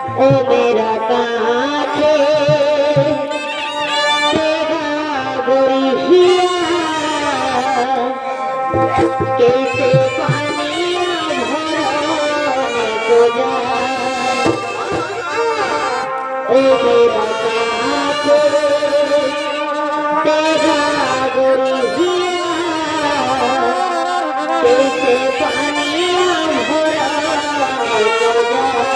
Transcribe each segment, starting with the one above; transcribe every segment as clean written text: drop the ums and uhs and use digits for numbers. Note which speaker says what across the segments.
Speaker 1: ओ मेरा काके तेरा गुरिया कैसे पानिया भरने को जाए ओ मेरा काके तेरा गुरिया कैसे पानिया भरने को जाए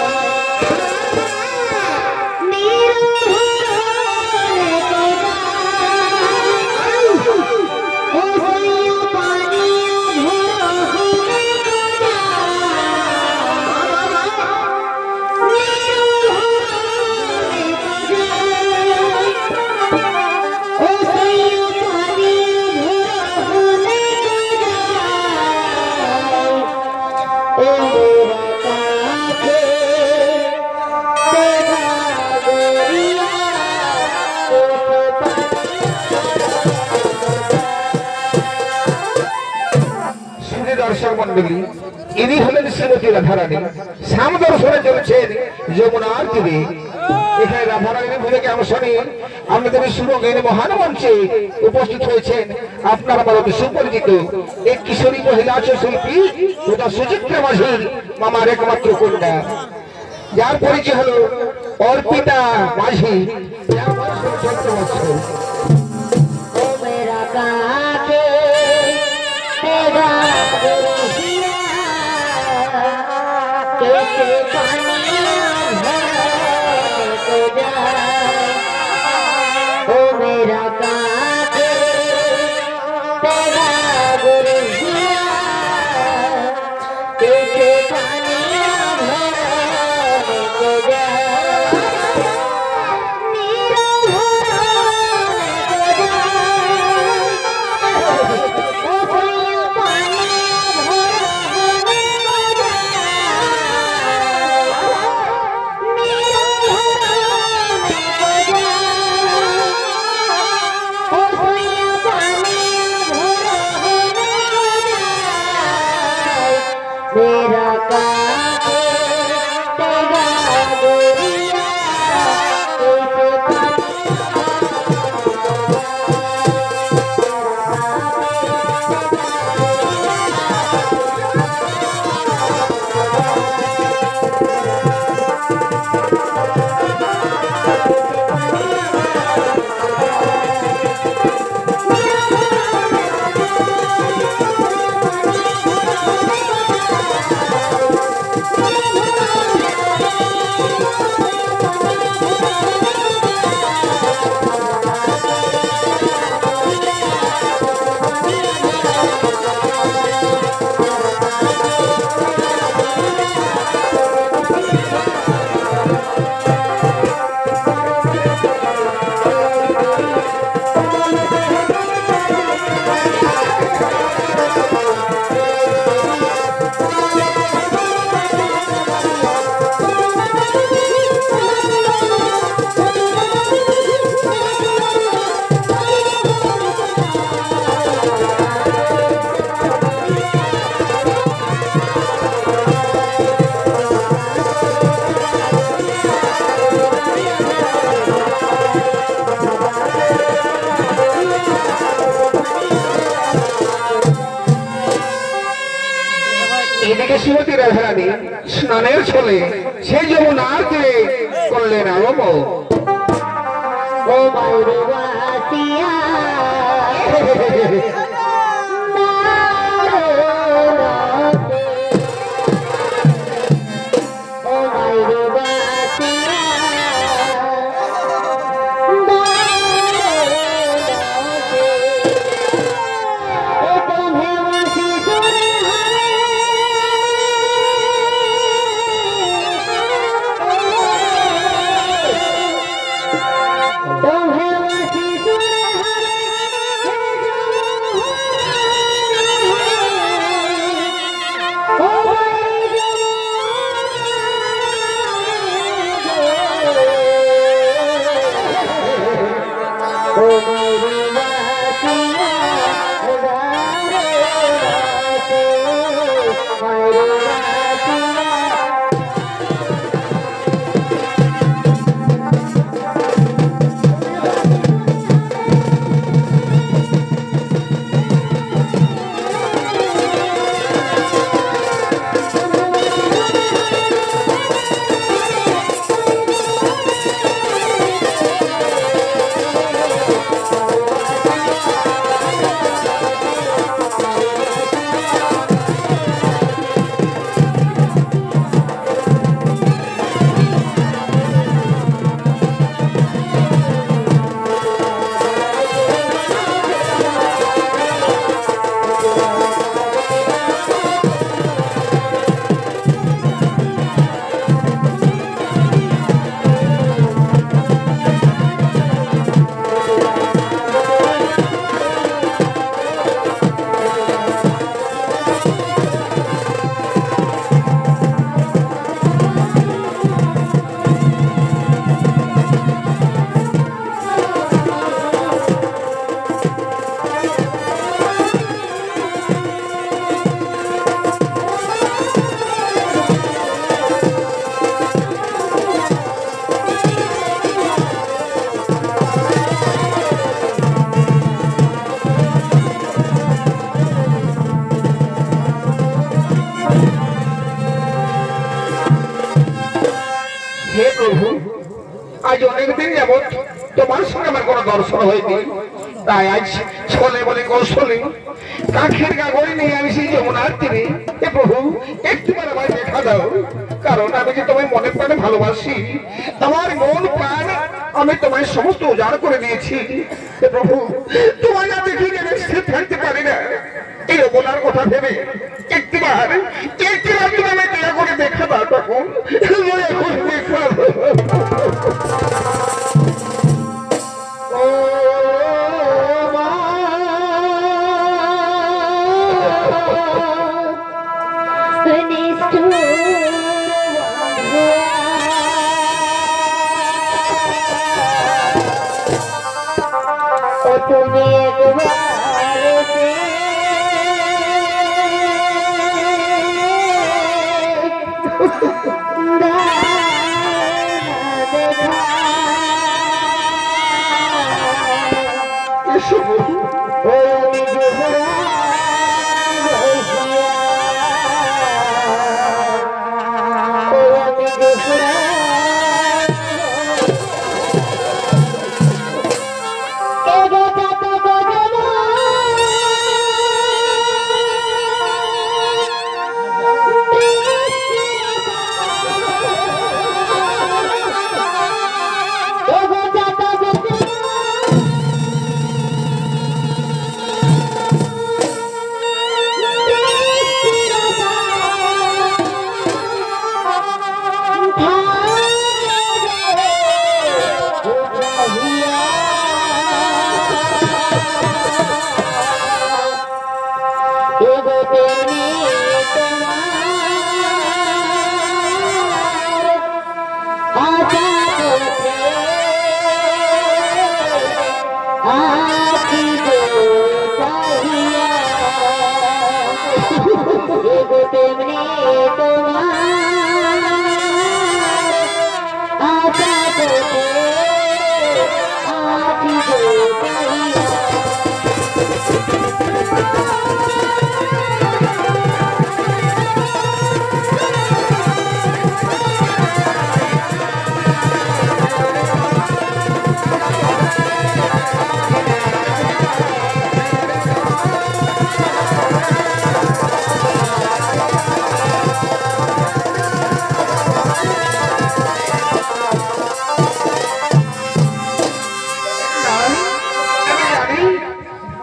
Speaker 2: दर्शक मंडली इन्हीं हलें श्रीमती राधारानी श्याम दर्शने चलছেন যমুনার তীরে এখানে রাধারানীর ভূমিকা আমরা শুনি আমাদের সুরঙ্গের মহান মঞ্চে উপস্থিত হয়েছেন আপনারা আমাদের সুপরিচিত এক কিশোরী মহিলা শিল্পী তথা সুচিত্রা মাঝির মামার একমাত্র কন্যা যার পরিচয় হলো অর্পিতা মাঝি যার বয়স 14 বছর
Speaker 1: ओ मेरा काके तेरा गुरिया कैसे पानिया भरने को जाए ओ मेरा काके तेरा गुरिया कैसे पानिया भरने को जाए मेरा काके तेरा गुरिया
Speaker 2: এদিকে শ্রীমতী রাধারানী স্নানের ছলে সেই যমুনার তীরে করলেন আরম্ভ
Speaker 1: ओ मयूरवासिया ओ मयूरवासिया तुम्हें वसी सुन हरे
Speaker 2: হে প্রভু, আজ অনেকদিন যাবৎ তোমার সঙ্গে আমার কোনো দর্শন হয়নি, তাই আজ ছলে বলে কৌশলে কাঠের গাগরি নিয়ে আমি সেই যমুনার তীরে, হে প্রভু একটিবার আমায় দেখা দাও, কারণ আমি যে তোমায় মনে প্রাণে ভালোবাসি, আমার মন প্রাণ আমি তোমায় সমস্ত উজাড় করে দিয়েছি। হে প্রভু, তোমায় না দেখি যেন স্থির থাকতে পারি না, এই যমুনার কথা ভেবে একটিবার তুমি আমায় দয়া করে দেখা দাও, তখন দয়া করে দেখা দাও।
Speaker 1: তুমি একবার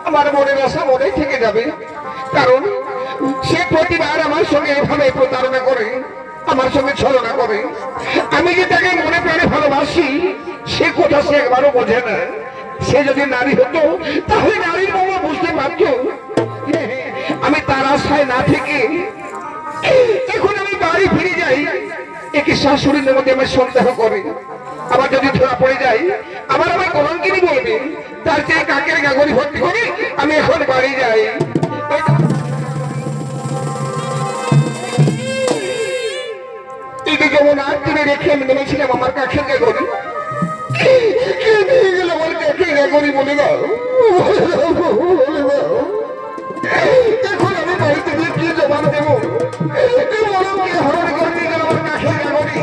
Speaker 2: আমার মনের আশা মনে থেকে যাবে, কারণ সে প্রতিবার আমার সঙ্গে এভাবে প্রতারণা করে, আমার সঙ্গে ছলনা করে। আমি যে তাকে মনে প্রাণে ভালোবাসি সে কথা সে একবারও বোঝে না। সে যদি নারী হতো তাহলে নারীর বাবা বুঝতে পারত। আমি তার আশায় না থেকে এখন আমি বাড়ি ফিরে যাই, একে শাশুড়ির মধ্যে আমি সন্দেহ করে, আবার যদি ধরা পড়ে যাই আবার আমার কলঙ্কিনী বলবে, তার চেয়ে কাকের গাগরি ভর্তি করে আমি এখন বাড়ি যাই। একে যেমন আর তীরে রেখে আমি নেমেছিলাম আমার কাকের গাগরি, কে নিয়ে গেল আমার কাকের গাগরি বলে দাও, এখন আমি বাড়িতে গিয়ে কি জবাব দেবো? হরণ করে নিয়ে গেল আমার কাকের গাগরি।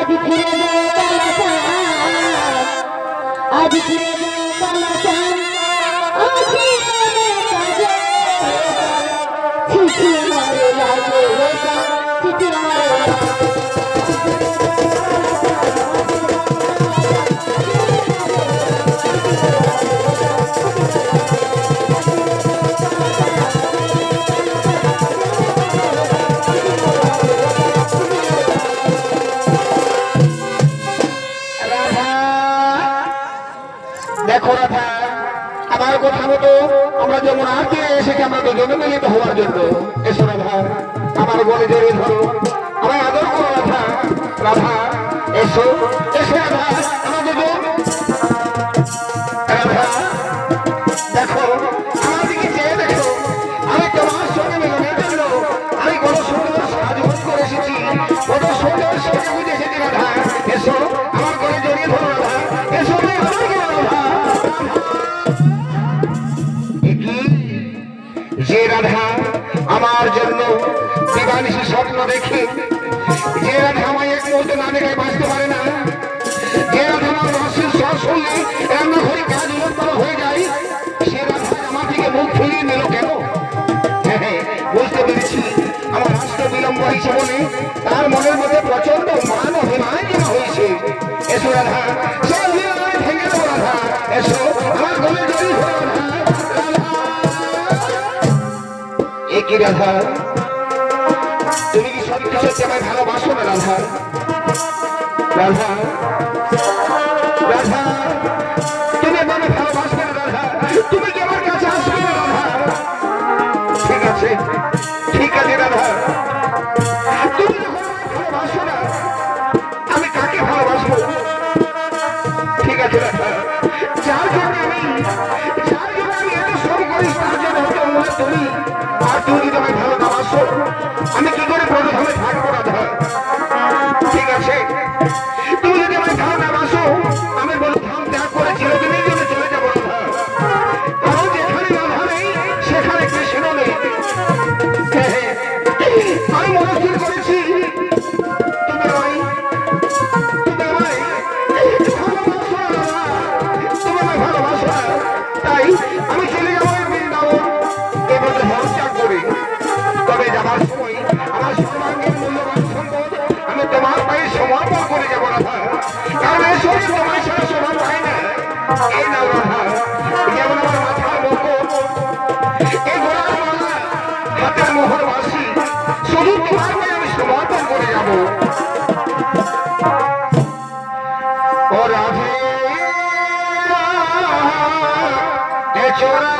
Speaker 1: আজ ফিরে যাও কালাচান, আজ ফিরে যাও কালাচান, আখি মনে কাজে চিঠি মারে লাগে রে গান, চিঠি মারে
Speaker 2: দেখো রাধা, আমার কথা মতো আমরা যেমন আজকে এসেছি আমরা দুজনে মিলিত হওয়ার জন্য। এসো রাধা, আমার গলে জড়িয়ে ধরো, আমায় আদর করো রাধা। রাধা এসো, এসো রাধা, আমার দুজন। রাধা দেখো, আমার দিকে চেয়ে দেখো, আমি তোমার সঙ্গে মিলনের জন্য আমি কত সুন্দর সাজগোজ করে এসেছি, কত সুন্দর সেজে গুজে এসেছি রাধা। এসো, আমার গলে জড়িয়ে ধরো রাধা, এসো আমায় আদর করো রাধা। যে রাধা আমার জন্য দিবানিশি স্বপ্ন দেখে, যে রাধা আমায় এক মুহূর্ত না দেখে বাঁচতে পারে না, যে রাধা আমার রসের স্বর শুনলে রান্নাঘরে কাজ উলটপালট হয়ে যায়, সে রাধা আমার থেকে মুখ ফিরিয়ে নিল কেন? হ্যাঁ হ্যাঁ, বুঝতে পেরেছি, আমার আসতে বিলম্ব হয়েছে বলে তার মনের মধ্যে প্রচন্ড মান অভিমান জমা হয়েছে। এসো রাধা, সে অভিমান আমি ভেঙে দেবো রাধা। এসো, আমার গলে জড়িয়ে ধরো রাধা। কি রাধা, তুমি কি সত্যি সত্যি আমায় ভালোবাসো না রাধা? রাধা, রাধা, তুমি আমায় ভালোবাসবে না রাধা? তুমি কি আমার কাছে আসবে না রাধা? ঠিক আছে, ঠিক আছে রাধা, তুমি যখন আমায় ভালোবাসো না, আমি কাকে ভালোবাসবো? ঠিক আছে রাধা, যার জন্য আমি এত সব করি তার জন্য তুমি, আর তুমি যদি আমায় ভালো না বাসো, আমি কি করে প্রথমে থাকবো রাধা? ঠিক আছে, তুমি যদি আমায় ভালো না বাসো, আমি বলো ধাম ত্যাগ করে চিরদিনের জন্য চলে যাবো রাধা। কারণ যেখানে রাধা নেই সেখানে কৃষ্ণ নেই। আমি মনস্থির করেছি তুমি আমায় ভালোবাসো না রাধা, তুমি আমায় ভালোবাসো না, তাই আমি চলে যাবো বৃন্দাবন এবার ধাম ত্যাগ করে। তবে যাবার সময় আমার সর্বাঙ্গের মূল্যবান সম্পদ আমি তোমার পায়ে সমর্পণ করে যাবো রাধা। কারণ এই শরীর তোমার সাথে সমান পায় না। এই নাও রাধা, যেমন আমার মাথার মুকুট, এই গলার মালা, হাতের মোহর বাসি, শুধু তোমার পায়ে আমি সমর্পণ করে যাবো। ও রাধে চোরা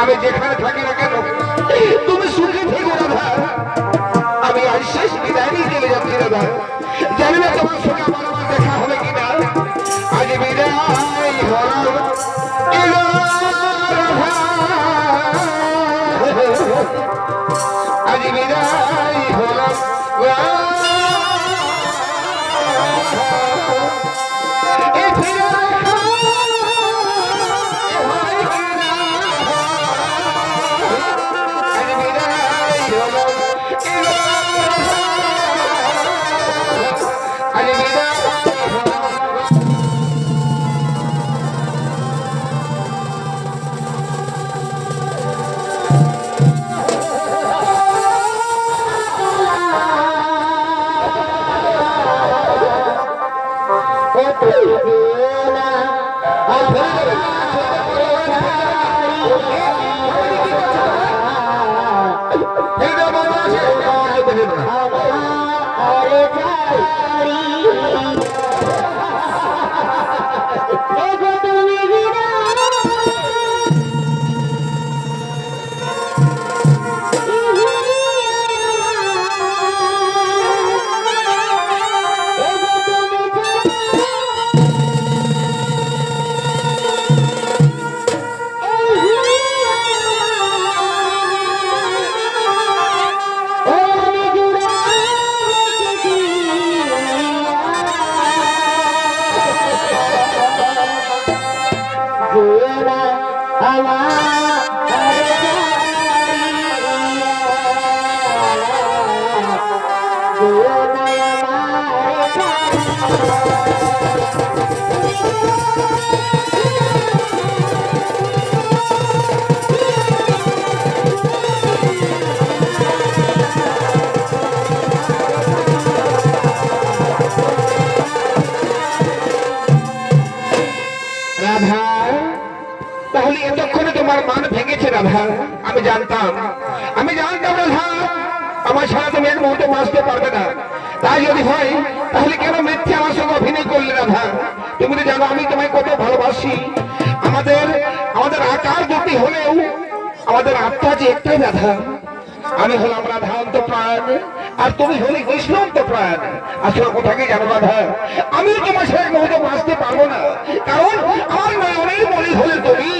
Speaker 2: আমি যেখানে থাকি না কেন তুমি সুখে থেকো রাধা। আমি আজ শেষ বিদায় নিয়ে চলে যাচ্ছি রাধা, জানি না তোমার সঙ্গে আমার আবার দেখা হবে কিনা। আজ বিদায় আজ বিদায় হলাম তাহলে এতক্ষণে তোমার মান ভেঙেছে রাধা। আমি জানতাম রাধা আমার ছাড়া তুমি এক মুহূর্তে বাঁচতে পারবে না। তাই যদি হয় তাহলে কেন মিথ্যে আমার সঙ্গে অভিনয় করলে রাধা? তুমি তো জানো আমি তোমায় কত ভালোবাসি। আমাদের আকার দুটি হলেও আমাদের আত্মা যে একটাই রাধা। আমি হলাম রাধা অন্তপ্রাণ আর তুমি হলে কৃষ্ণ অন্তপ্রাণ। আসলে কোথাকে জানো রাধা, আমি তোমার সাথে এক মুহূর্তে বাঁচতে পারবো না, কারণ আমার নয়নের মনি হলে তুমি।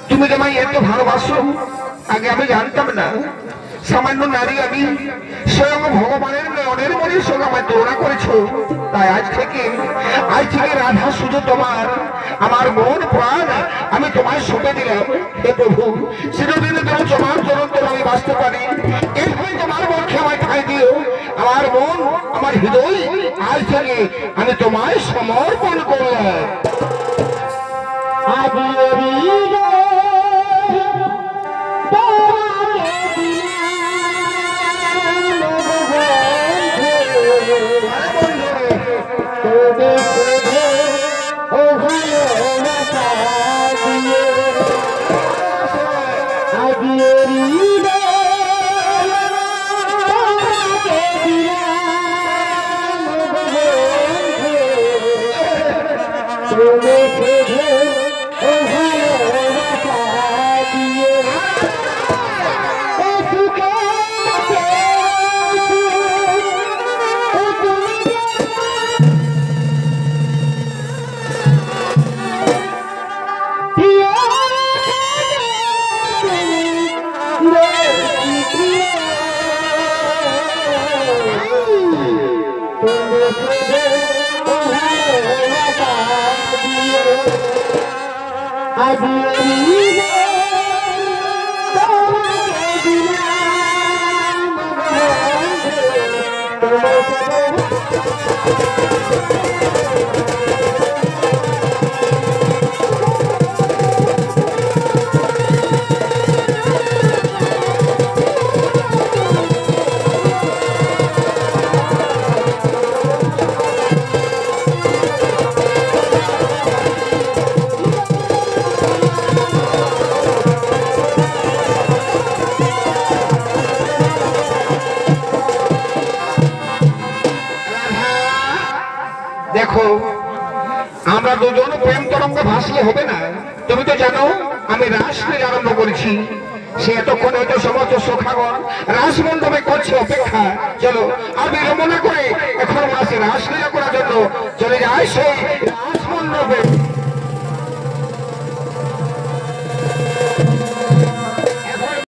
Speaker 2: তুমি তোমায় এত ভালোবাসো, আগে আমি জানতাম না। সামান্য নারী আমি, স্বয়ং ভগবানের নয়নের মনির সঙ্গে আমার তুলনা করেছো। তাই আজ থেকে রাধা শুধু তোমার, আমার মন প্রাণ আমি তোমায় সঁপে দিলাম। হে প্রভু, চিরদিনে তুমি তোমার চরণ তোর আমি বাঁচতে পারি, এরপরে তোমার পক্ষে আমায় ঠাঁই দিও। আমার মন, আমার হৃদয় আজ থেকে আমি তোমায় সমর্পণ করলাম। দেখো আমরা দুজন প্রেম তরঙ্গ ভাসলে হবে না। তুমি তো জানো আমি রাসলীলা আরম্ভ করেছি। সে এতক্ষণ হয়তো সমস্ত সখাগণ রাসমণ্ডপে করছে অপেক্ষা। চলো আর বিলম্ব না করে এখন মাসে রাসলীলা করার জন্য চলে যায় সেই